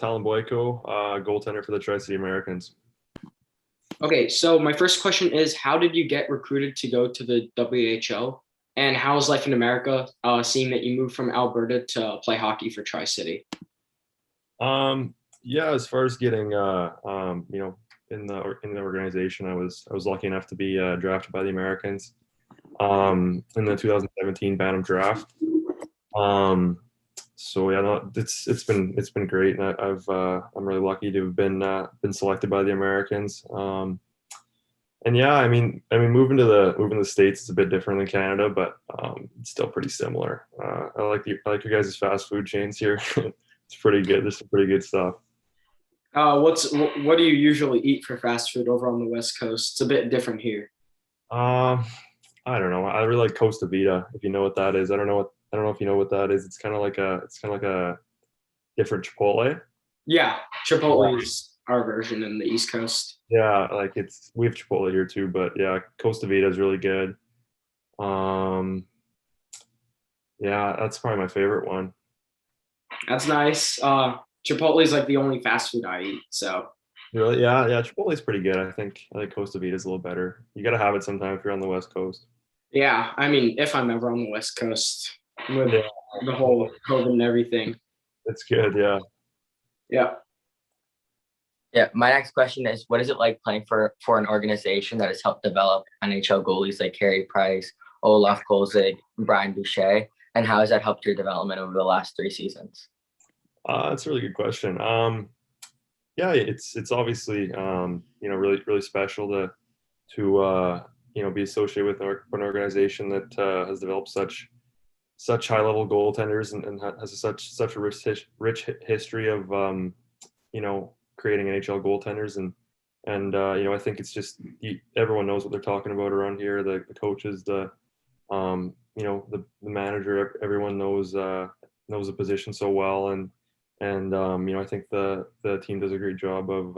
Talyn Boyko, goaltender for the Tri-City Americans. Okay, so my first question is, how did you get recruited to go to the WHL? And how's life in America, seeing that you moved from Alberta to play hockey for Tri-City? Yeah, as far as getting, in the organization, I was lucky enough to be drafted by the Americans in the 2017 Bantam draft. So yeah, no, it's been great, and I'm really lucky to have been selected by the Americans. And yeah, moving to the States is a bit different than Canada, but it's still pretty similar. I like your guys' fast food chains here. It's pretty good. There's some pretty good stuff. What do you usually eat for fast food over on the West Coast? It's a bit different here. Um, I don't know. I really like Costa Vida, if you know what that is. I don't know if you know what that is. It's kind of like a different Chipotle. Yeah, Chipotle is our version in the East Coast. Yeah, like we have Chipotle here too, but yeah, Costa Vida is really good. Um, yeah, that's probably my favorite one. That's nice. Chipotle is like the only fast food I eat. So Really? Yeah, yeah, Chipotle is pretty good. I think Costa Vida is a little better. You got to have it sometime if you're on the West Coast. yeah, I mean, if I'm ever on the West Coast with Yeah, the whole COVID and everything. it's good. Yeah. Yeah. Yeah, my next question is, what is it like playing for an organization that has helped develop NHL goalies like Carey Price, Olaf Kolzig, and Brian Boucher, and how has that helped your development over the last 3 seasons? That's a really good question. Yeah, it's obviously really special to be associated with an organization that has developed such high level goaltenders and has such a rich history of creating NHL goaltenders and I think it's just everyone knows what they're talking about around here. The coaches, the manager, everyone knows the position so well and I think the team does a great job of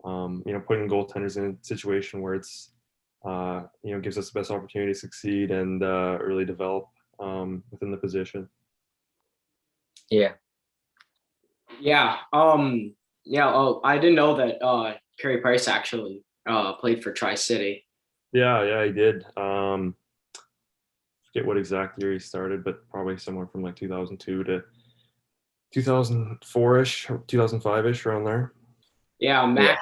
putting goaltenders in a situation where it's gives us the best opportunity to succeed and really develop within the position. Yeah. Yeah. Yeah. Oh, I didn't know that Carey Price actually played for Tri City. Yeah, he did. Forget what exact year he started, but probably somewhere from like 2002 to 2004-ish, 2005-ish, around there. Yeah, Yeah.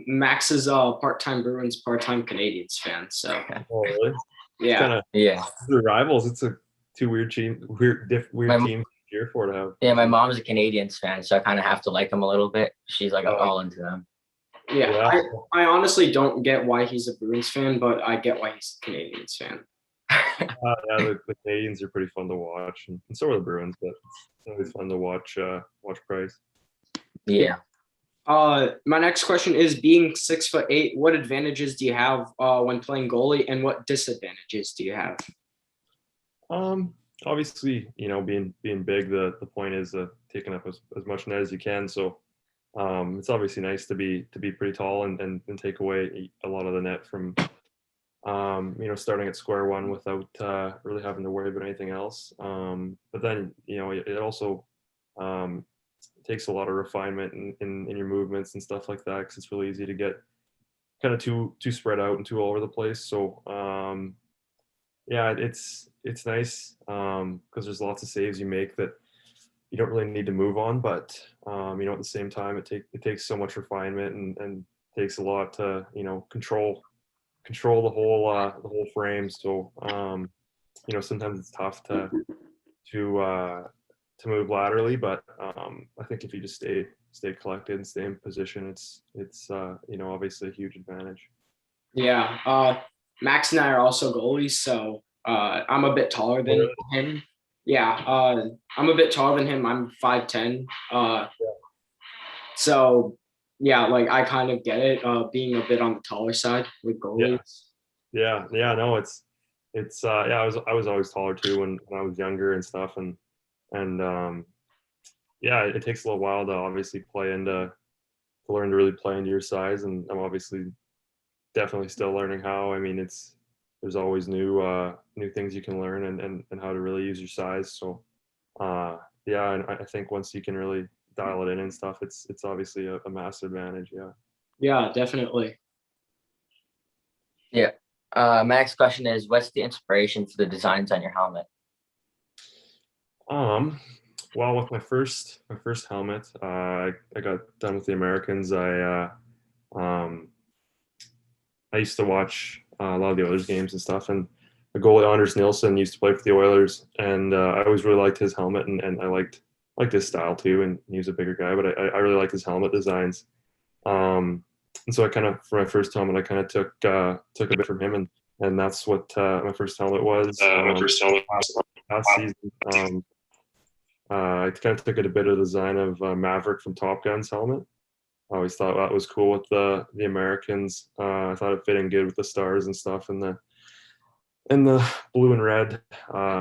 Max is a part-time Bruins, part-time Canadians fan. So Oh, really? yeah. Kind of Yeah. the rivals. It's a two weird My, teams to cheer for to have. yeah, my mom's a Canadians fan, so I kind of have to like them a little bit. She's like Oh, all into them. Yeah. yeah. I honestly don't get why he's a Bruins fan, but I get why he's a Canadians fan. Yeah, the Canadians are pretty fun to watch, and so are the Bruins. But it's always fun to watch Price. Yeah. My next question is, being 6'8", what advantages do you have when playing goalie, and what disadvantages do you have? Obviously, being big, the point is taking up as much net as you can. So, it's obviously nice to be pretty tall and take away a lot of the net from, starting at square one without really having to worry about anything else. But then, it also takes a lot of refinement in your movements and stuff like that, because it's really easy to get kind of too spread out and too all over the place. So yeah, it's nice because there's lots of saves you make that you don't really need to move on, but at the same time it takes so much refinement and takes a lot to control the whole frame. So sometimes it's tough to move laterally, but I think if you just stay collected and stay in position, it's obviously a huge advantage. Yeah. Max and I are also goalies, so I'm a bit taller than him. Yeah. I'm a bit taller than him. I'm 5'10". So yeah, like I kind of get it, being a bit on the taller side with goalies. Yeah. No, yeah. I was always taller too when I was younger and stuff, and yeah, it takes a little while to obviously to learn to really play into your size, and I'm obviously definitely still learning how. I mean, there's always new things you can learn and how to really use your size. So yeah, and I think once you can really dial it in and stuff, it's obviously a massive advantage. Yeah. Yeah, definitely. Yeah. My next question is, what's the inspiration for the designs on your helmet? Well, with my first helmet, I got done with the Americans. Um, I used to watch a lot of the Oilers games and stuff, and the goalie Anders Nilsson used to play for the Oilers, and I always really liked his helmet, and I liked his style too. And he was a bigger guy, but I really like his helmet designs. And so I kind of, for my first helmet, I kind of took a bit from him, and that's what my first helmet was. Last season, I kind of took it a bit of the design of Maverick from Top Gun's helmet. I always thought that was cool with the Americans. I thought it fit in good with the stars and stuff, and the blue and red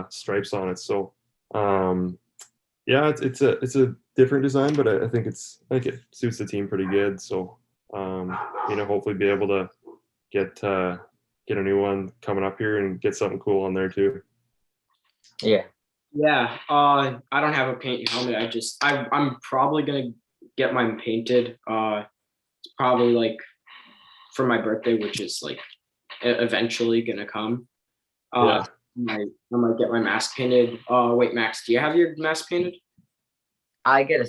stripes on it. So yeah, it's a different design, but I think it suits the team pretty good. So hopefully be able to get a new one coming up here and get something cool on there too. Yeah. Yeah, I don't have a paint helmet. I'm probably gonna get mine painted. It's probably like for my birthday, which is like eventually gonna come. Yeah. I might get my mask painted. Wait, Max, do you have your mask painted? I got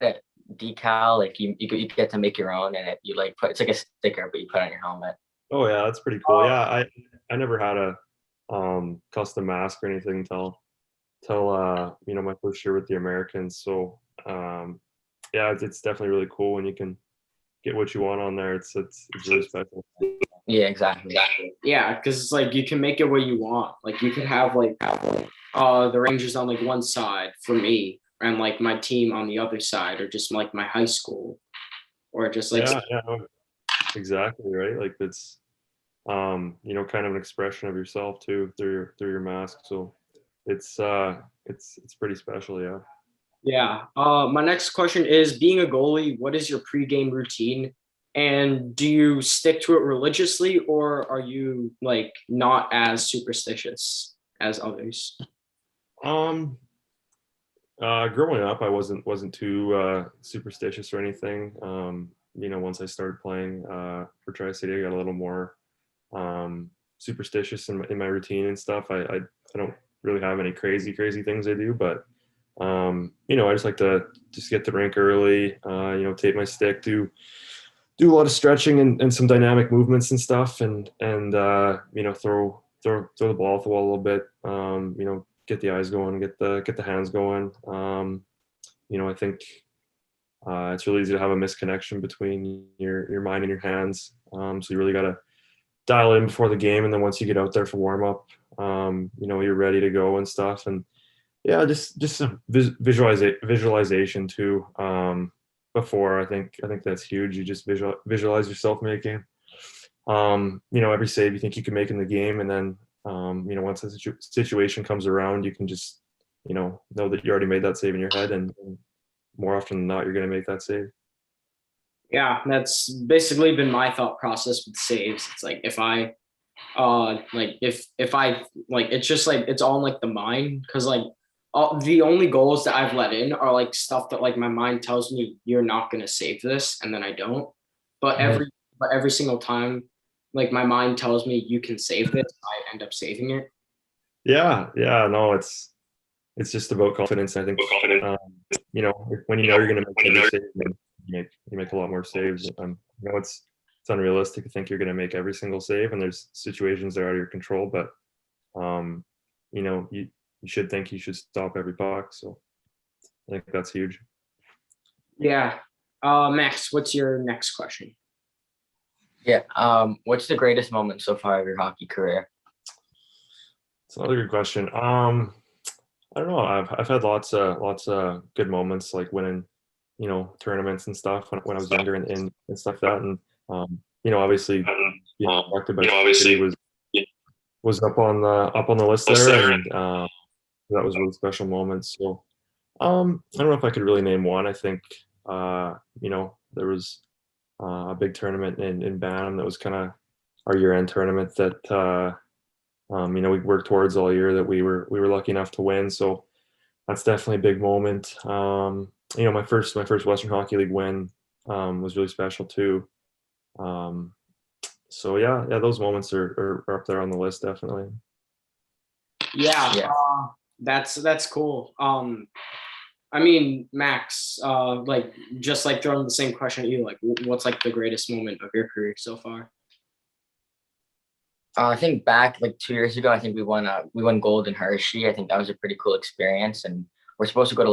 a decal, like you get to make your own, and you like it's like a sticker, but you put on your helmet. Oh yeah, that's pretty cool. Yeah, I never had a custom mask or anything until my first year with the Americans. So yeah, it's definitely really cool when you can get what you want on there. It's really special. Yeah, exactly. Yeah, because it's like you can make it what you want. Like you could have like the Rangers on like one side for me, and like my team on the other side, or just like my high school, or just like Yeah, no, exactly right. Like it's kind of an expression of yourself too through your mask. So it's pretty special. Yeah. yeah. My next question is: being a goalie, what is your pregame routine? And do you stick to it religiously, or are you like not as superstitious as others? Um, Growing up, I wasn't too superstitious or anything. Once I started playing for Tri City, I got a little more superstitious in my routine and stuff. I don't really have any crazy things I do, but I just like to just get to the rink early. Tape my stick, do a lot of stretching and some dynamic movements and stuff, and throw the ball off the wall a little bit. Get the eyes going, get the hands going. I think it's really easy to have a misconnection between your mind and your hands. So you really got to dial in before the game, and then once you get out there for warm up, you're ready to go and stuff. And yeah, just some visualization too. Before I think that's huge. You just visualize yourself making every save you think you can make in the game, and then once the situation comes around, you can just know that you already made that save in your head, and more often than not, you're going to make that save. Yeah, that's basically been my thought process with saves. It's like if I if I like it's just like it's all in like the mind, because like the only goals that I've let in are like stuff that like my mind tells me you're not gonna save this, and then I don't. But every single time, like my mind tells me you can save this, I end up saving it. Yeah, no, it's just about confidence. I think when you're going to make every save, you make a lot more saves. It's unrealistic to think you're going to make every single save, and there's situations that are out of your control. But you should think you should stop every puck. So I think that's huge. Yeah. Max, what's your next question? Yeah. What's the greatest moment so far of your hockey career? It's another good question. I don't know. I've had lots of good moments, like winning, tournaments and stuff when I was younger and stuff like that. And obviously, elected by City was up on the list there, and that was a really special moment. So I don't know if I could really name one. I think there was a big tournament in Bantam that was kind of our year-end tournament that we worked towards all year, that we were lucky enough to win. So that's definitely a big moment. my first Western Hockey League win was really special too. So yeah, those moments are up there on the list definitely. Yeah, Yeah. that's cool. I mean, Max, like just like throwing the same question at you, like what's like the greatest moment of your career so far? I think back like 2 years ago, I think we won gold in Hershey. I think that was a pretty cool experience. And we were supposed to go to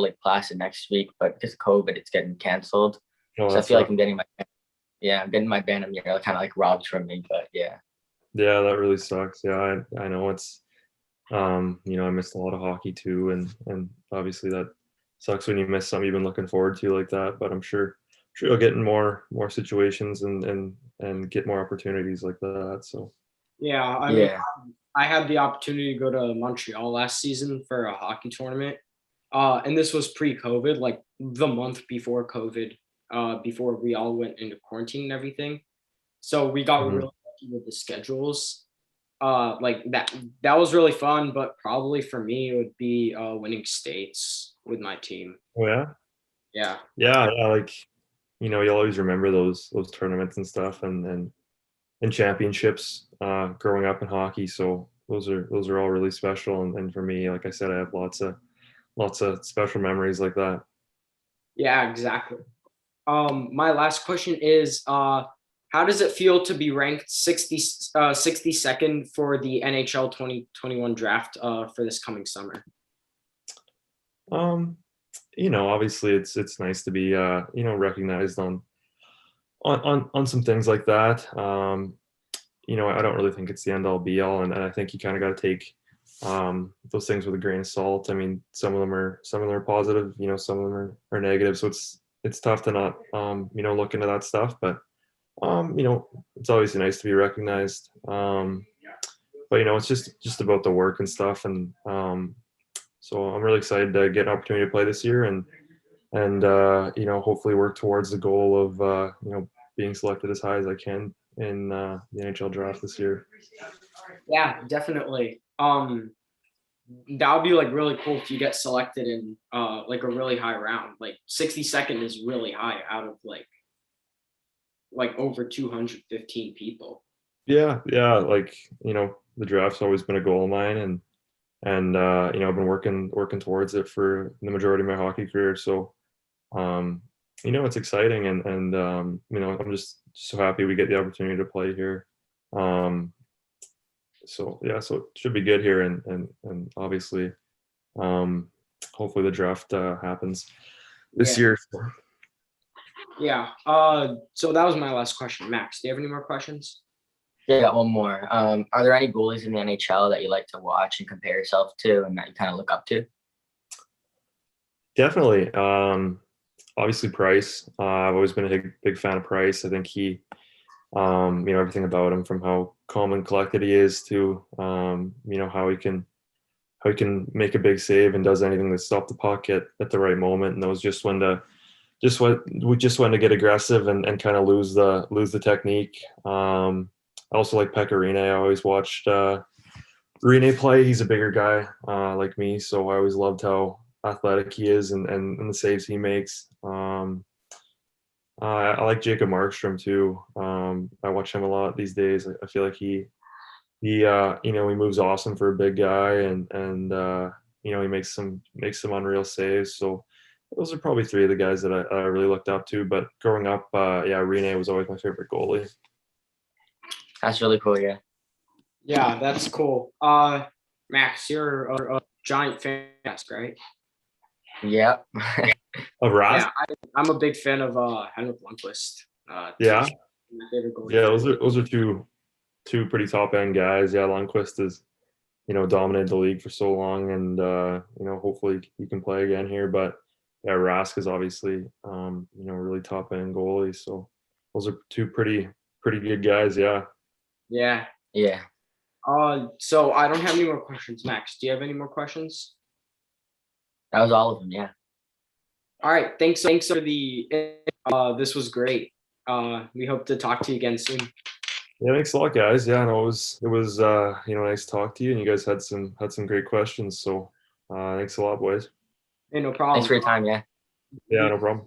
Lake Placid next week, but because of COVID, it's getting canceled. Oh, So I that's feel like I'm getting my Bantam year kind of like robbed from me. But yeah. yeah, that really sucks. Yeah, I know it's I missed a lot of hockey too, and obviously that sucks when you miss something you've been looking forward to like that. But I'm sure you'll get in more situations and get more opportunities like that. So Yeah, I mean, Yeah. I had the opportunity to go to Montreal last season for a hockey tournament. And this was pre-COVID, like the month before COVID, before we all went into quarantine and everything. So we got mhm. really lucky with the schedules. Like that was really fun, but probably for me it would be winning states with my team. Oh yeah, Yeah. yeah, like you'll always remember those tournaments and stuff and championships growing up in hockey. So those are all really special. And for me, like I said, I have lots of special memories like that. Yeah, exactly. My last question is, how does it feel to be ranked 62nd for the NHL 2021 draft for this coming summer? Um, obviously it's nice to be recognized on some things like that. I don't really think it's the end all be all, and I think you kind of got to take those things with a grain of salt. I mean, some of them are positive, some of them are negative. So it's tough to not look into that stuff, but it's always nice to be recognized. But it's just about the work and stuff, and so I'm really excited to get an opportunity to play this year and hopefully work towards the goal of being selected as high as I can in the NHL draft this year. Yeah, definitely. That would be like really cool if you get selected in like a really high round. Like 62nd is really high out of like over 215 people. Yeah, like the draft's always been a goal of mine, and I've been working towards it for the majority of my hockey career. So um, it's exciting, and I'm just so happy we get the opportunity to play here. Um, so yeah, so it should be good here, and obviously, um, hopefully the draft happens this Yeah. year. Yeah. So that was my last question. Max, do you have any more questions? Yeah, I got one more. Are there any goalies in the NHL that you like to watch and compare yourself to and that you kind of look up to? Definitely. Obviously Price. I've always been a big fan of Price. I think he, everything about him, from how calm and collected he is to, how he can make a big save and does anything to stop the puck at the right moment, and knows just when to get aggressive and kind of lose the technique. I also like Pekka Rinne. I always watched Rinne play. He's a bigger guy like me, so I always loved how athletic he is and the saves he makes. I like Jacob Markstrom too. I watch him a lot these days. I feel like he moves awesome for a big guy, and he makes some unreal saves. So those are probably three of the guys that I really looked up to. But growing up, yeah, Rinne was always my favorite goalie. That's really cool. Yeah. Yeah, that's cool. Max, you're a giant fan, right? Yeah. Of Ras? Yeah, I'm a big fan of Henrik Lundqvist. Yeah, My favorite goalie. yeah. Those are two pretty top end guys. Yeah, Lundqvist is dominated the league for so long, and hopefully he can play again here. But yeah, Rask is obviously really top end goalie. So those are two pretty good guys. Yeah. Yeah. Yeah. So I don't have any more questions. Max, do you have any more questions? That was all of them. Yeah. All right. Thanks for the. This was great. We hope to talk to you again soon. Yeah, thanks a lot, guys. Yeah, no, it was nice to talk to you, and you guys had some great questions. So thanks a lot, boys. Hey, no problem. Thanks for your time. Yeah. Yeah, no problem.